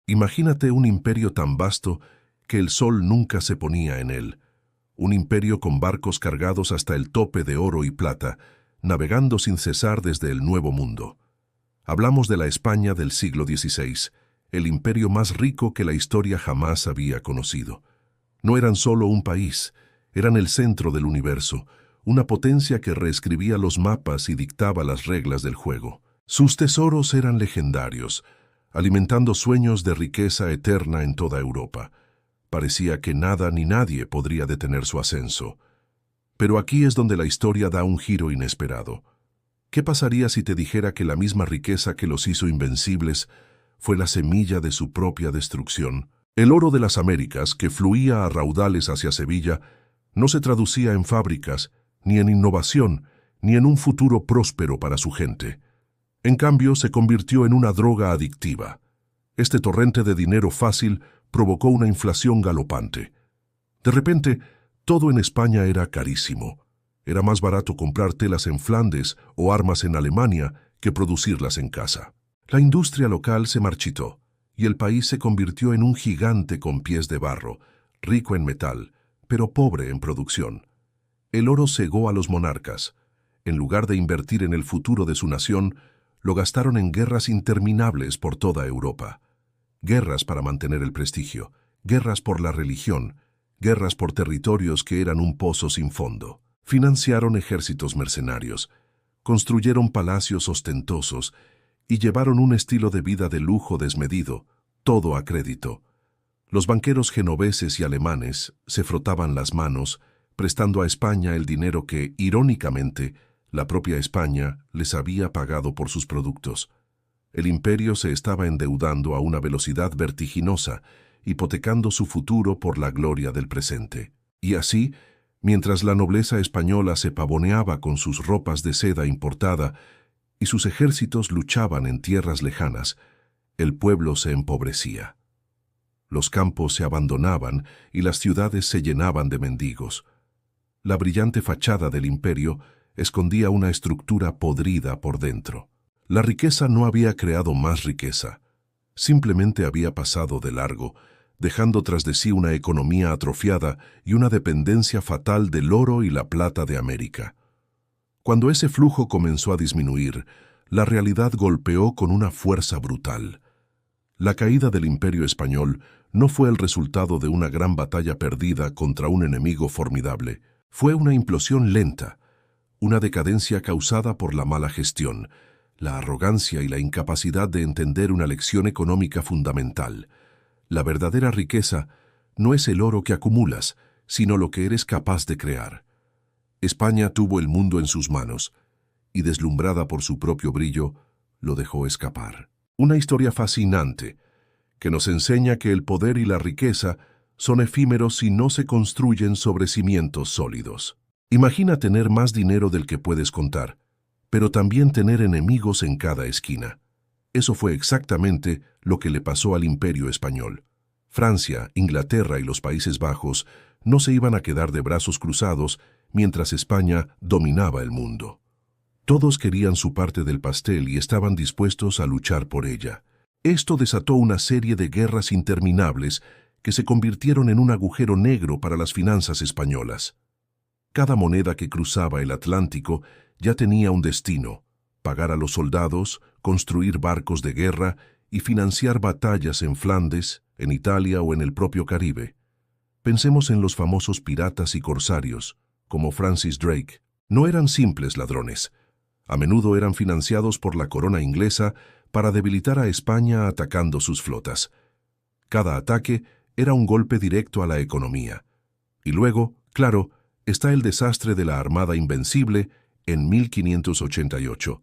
Imagínate un imperio tan vasto que el sol nunca se ponía en él. Un imperio con barcos cargados hasta el tope de oro y plata, navegando sin cesar desde el Nuevo Mundo. Hablamos de la España del siglo XVI, el imperio más rico que la historia jamás había conocido. No eran solo un país, eran el centro del universo, una potencia que reescribía los mapas y dictaba las reglas del juego. Sus tesoros eran legendarios, alimentando sueños de riqueza eterna en toda Europa. Parecía que nada ni nadie podría detener su ascenso. Pero aquí es donde la historia da un giro inesperado. ¿Qué pasaría si te dijera que la misma riqueza que los hizo invencibles fue la semilla de su propia destrucción? El oro de las Américas, que fluía a raudales hacia Sevilla, no se traducía en fábricas, ni en innovación, ni en un futuro próspero para su gente. En cambio, se convirtió en una droga adictiva. Este torrente de dinero fácil provocó una inflación galopante. De repente, todo en España era carísimo. Era más barato comprar telas en Flandes o armas en Alemania que producirlas en casa. La industria local se marchitó, y el país se convirtió en un gigante con pies de barro, rico en metal, pero pobre en producción. El oro cegó a los monarcas. En lugar de invertir en el futuro de su nación, lo gastaron en guerras interminables por toda Europa. Guerras para mantener el prestigio, guerras por la religión, guerras por territorios que eran un pozo sin fondo. Financiaron ejércitos mercenarios, construyeron palacios ostentosos y llevaron un estilo de vida de lujo desmedido, todo a crédito. Los banqueros genoveses y alemanes se frotaban las manos, prestando a España el dinero que, irónicamente, la propia España les había pagado por sus productos. El imperio se estaba endeudando a una velocidad vertiginosa, hipotecando su futuro por la gloria del presente. Y así, mientras la nobleza española se pavoneaba con sus ropas de seda importada y sus ejércitos luchaban en tierras lejanas, el pueblo se empobrecía. Los campos se abandonaban y las ciudades se llenaban de mendigos. La brillante fachada del imperio escondía una estructura podrida por dentro. La riqueza no había creado más riqueza, simplemente había pasado de largo, dejando tras de sí una economía atrofiada y una dependencia fatal del oro y la plata de América. Cuando ese flujo comenzó a disminuir, la realidad golpeó con una fuerza brutal. La caída del Imperio Español no fue el resultado de una gran batalla perdida contra un enemigo formidable. Fue una implosión lenta, una decadencia causada por la mala gestión, la arrogancia y la incapacidad de entender una lección económica fundamental. La verdadera riqueza no es el oro que acumulas, sino lo que eres capaz de crear. España tuvo el mundo en sus manos, y deslumbrada por su propio brillo, lo dejó escapar. Una historia fascinante, que nos enseña que el poder y la riqueza son efímeros si no se construyen sobre cimientos sólidos. Imagina tener más dinero del que puedes contar, pero también tener enemigos en cada esquina. Eso fue exactamente lo que le pasó al Imperio Español. Francia, Inglaterra y los Países Bajos no se iban a quedar de brazos cruzados mientras España dominaba el mundo. Todos querían su parte del pastel y estaban dispuestos a luchar por ella. Esto desató una serie de guerras interminables que se convirtieron en un agujero negro para las finanzas españolas. Cada moneda que cruzaba el Atlántico ya tenía un destino: pagar a los soldados, construir barcos de guerra y financiar batallas en Flandes, en Italia o en el propio Caribe. Pensemos en los famosos piratas y corsarios, como Francis Drake. No eran simples ladrones. A menudo eran financiados por la corona inglesa para debilitar a España atacando sus flotas. Cada ataque era un golpe directo a la economía. Y luego, claro, está el desastre de la Armada Invencible en 1588.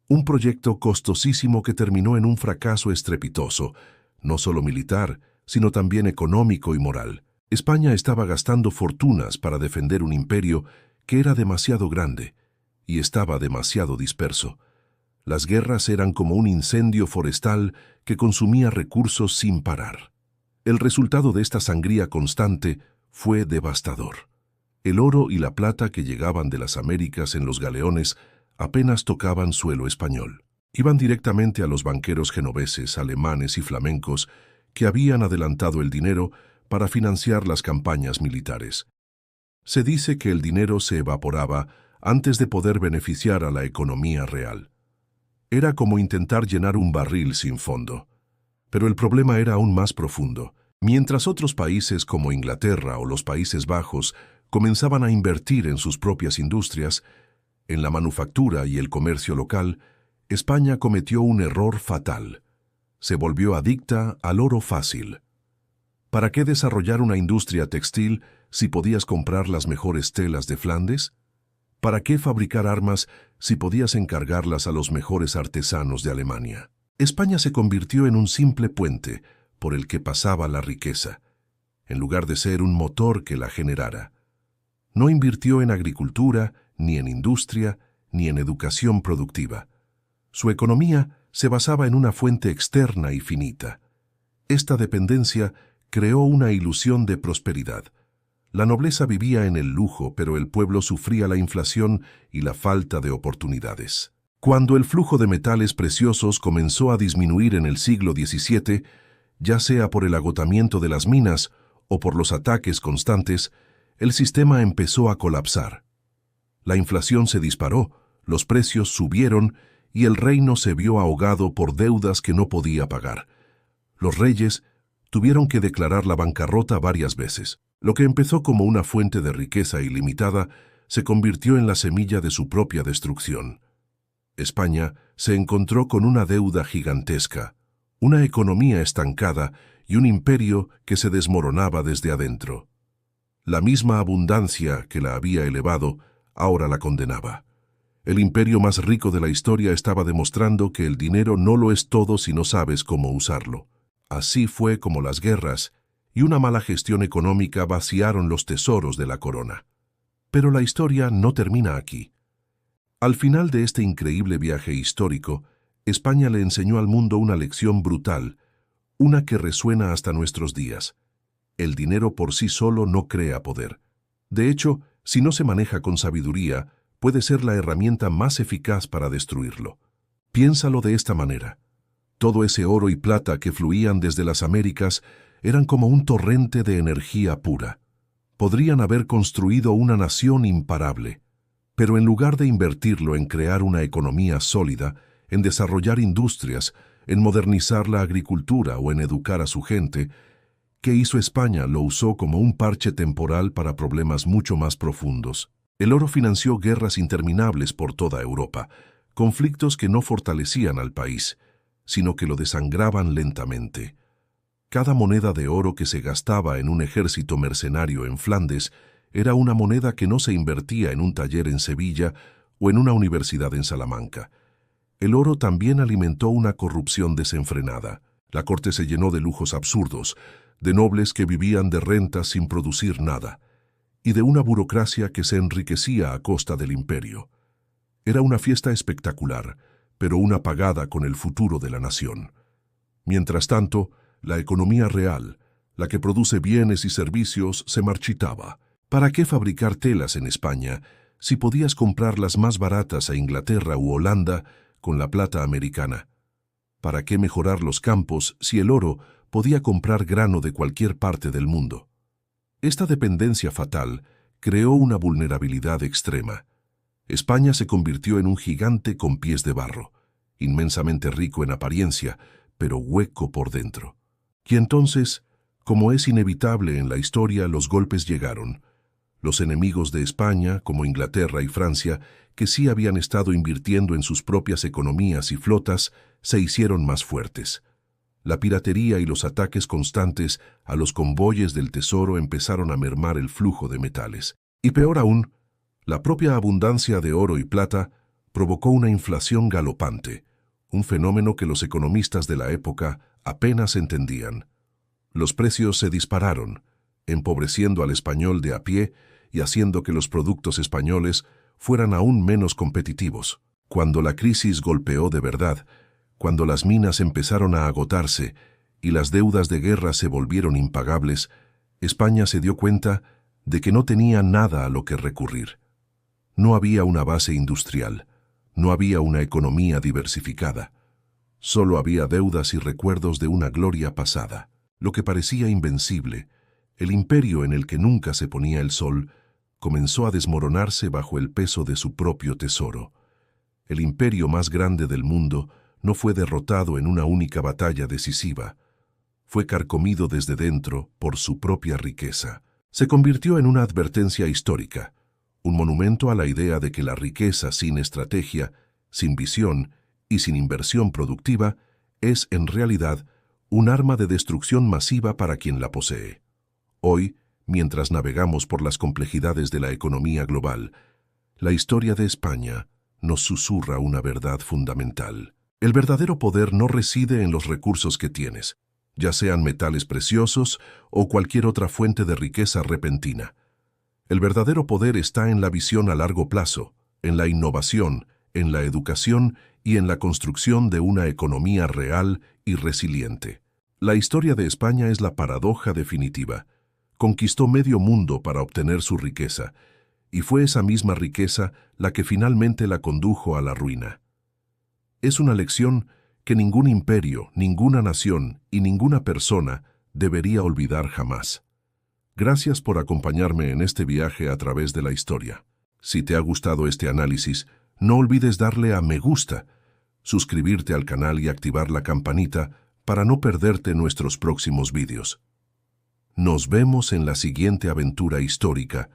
Un proyecto costosísimo que terminó en un fracaso estrepitoso, no solo militar, sino también económico y moral. España estaba gastando fortunas para defender un imperio que era demasiado grande y estaba demasiado disperso. Las guerras eran como un incendio forestal que consumía recursos sin parar. El resultado de esta sangría constante fue devastador. El oro y la plata que llegaban de las Américas en los galeones apenas tocaban suelo español. Iban directamente a los banqueros genoveses, alemanes y flamencos que habían adelantado el dinero para financiar las campañas militares. Se dice que el dinero se evaporaba antes de poder beneficiar a la economía real. Era como intentar llenar un barril sin fondo. Pero el problema era aún más profundo. Mientras otros países como Inglaterra o los Países Bajos comenzaban a invertir en sus propias industrias, en la manufactura y el comercio local, España cometió un error fatal. Se volvió adicta al oro fácil. ¿Para qué desarrollar una industria textil si podías comprar las mejores telas de Flandes? ¿Para qué fabricar armas si podías encargarlas a los mejores artesanos de Alemania? España se convirtió en un simple puente por el que pasaba la riqueza, en lugar de ser un motor que la generara. No invirtió en agricultura, ni en industria, ni en educación productiva. Su economía se basaba en una fuente externa y finita. Esta dependencia creó una ilusión de prosperidad. La nobleza vivía en el lujo, pero el pueblo sufría la inflación y la falta de oportunidades. Cuando el flujo de metales preciosos comenzó a disminuir en el siglo XVII, ya sea por el agotamiento de las minas o por los ataques constantes, el sistema empezó a colapsar. La inflación se disparó, los precios subieron y el reino se vio ahogado por deudas que no podía pagar. Los reyes tuvieron que declarar la bancarrota varias veces. Lo que empezó como una fuente de riqueza ilimitada se convirtió en la semilla de su propia destrucción. España se encontró con una deuda gigantesca, una economía estancada y un imperio que se desmoronaba desde adentro. La misma abundancia que la había elevado ahora la condenaba. El imperio más rico de la historia estaba demostrando que el dinero no lo es todo si no sabes cómo usarlo. Así fue como las guerras y una mala gestión económica vaciaron los tesoros de la corona. Pero la historia no termina aquí. Al final de este increíble viaje histórico, España le enseñó al mundo una lección brutal, una que resuena hasta nuestros días. El dinero por sí solo no crea poder. De hecho, si no se maneja con sabiduría, puede ser la herramienta más eficaz para destruirlo. Piénsalo de esta manera. Todo ese oro y plata que fluían desde las Américas eran como un torrente de energía pura. Podrían haber construido una nación imparable. Pero en lugar de invertirlo en crear una economía sólida, en desarrollar industrias, en modernizar la agricultura o en educar a su gente, ¿qué hizo España? Lo usó como un parche temporal para problemas mucho más profundos. El oro financió guerras interminables por toda Europa, conflictos que no fortalecían al país, sino que lo desangraban lentamente. Cada moneda de oro que se gastaba en un ejército mercenario en Flandes era una moneda que no se invertía en un taller en Sevilla o en una universidad en Salamanca. El oro también alimentó una corrupción desenfrenada. La corte se llenó de lujos absurdos, de nobles que vivían de rentas sin producir nada, y de una burocracia que se enriquecía a costa del imperio. Era una fiesta espectacular, pero una pagada con el futuro de la nación. Mientras tanto, la economía real, la que produce bienes y servicios, se marchitaba. ¿Para qué fabricar telas en España si podías comprarlas más baratas a Inglaterra u Holanda con la plata americana? ¿Para qué mejorar los campos si el oro podía comprar grano de cualquier parte del mundo? Esta dependencia fatal creó una vulnerabilidad extrema. España se convirtió en un gigante con pies de barro, inmensamente rico en apariencia, pero hueco por dentro. Y entonces, como es inevitable en la historia, los golpes llegaron. Los enemigos de España, como Inglaterra y Francia, que sí habían estado invirtiendo en sus propias economías y flotas, se hicieron más fuertes. La piratería y los ataques constantes a los convoyes del tesoro empezaron a mermar el flujo de metales. Y peor aún, la propia abundancia de oro y plata provocó una inflación galopante, un fenómeno que los economistas de la época apenas entendían. Los precios se dispararon, empobreciendo al español de a pie y haciendo que los productos españoles fueran aún menos competitivos. Cuando la crisis golpeó de verdad, cuando las minas empezaron a agotarse y las deudas de guerra se volvieron impagables, España se dio cuenta de que no tenía nada a lo que recurrir. No había una base industrial, no había una economía diversificada. Solo había deudas y recuerdos de una gloria pasada. Lo que parecía invencible, el imperio en el que nunca se ponía el sol, comenzó a desmoronarse bajo el peso de su propio tesoro. El imperio más grande del mundo no fue derrotado en una única batalla decisiva. Fue carcomido desde dentro por su propia riqueza. Se convirtió en una advertencia histórica, un monumento a la idea de que la riqueza sin estrategia, sin visión y sin inversión productiva es, en realidad, un arma de destrucción masiva para quien la posee. Hoy, mientras navegamos por las complejidades de la economía global, la historia de España nos susurra una verdad fundamental. El verdadero poder no reside en los recursos que tienes, ya sean metales preciosos o cualquier otra fuente de riqueza repentina. El verdadero poder está en la visión a largo plazo, en la innovación, en la educación y en la construcción de una economía real y resiliente. La historia de España es la paradoja definitiva. Conquistó medio mundo para obtener su riqueza, y fue esa misma riqueza la que finalmente la condujo a la ruina. Es una lección que ningún imperio, ninguna nación y ninguna persona debería olvidar jamás. Gracias por acompañarme en este viaje a través de la historia. Si te ha gustado este análisis, no olvides darle a me gusta, suscribirte al canal y activar la campanita para no perderte nuestros próximos vídeos. Nos vemos en la siguiente aventura histórica,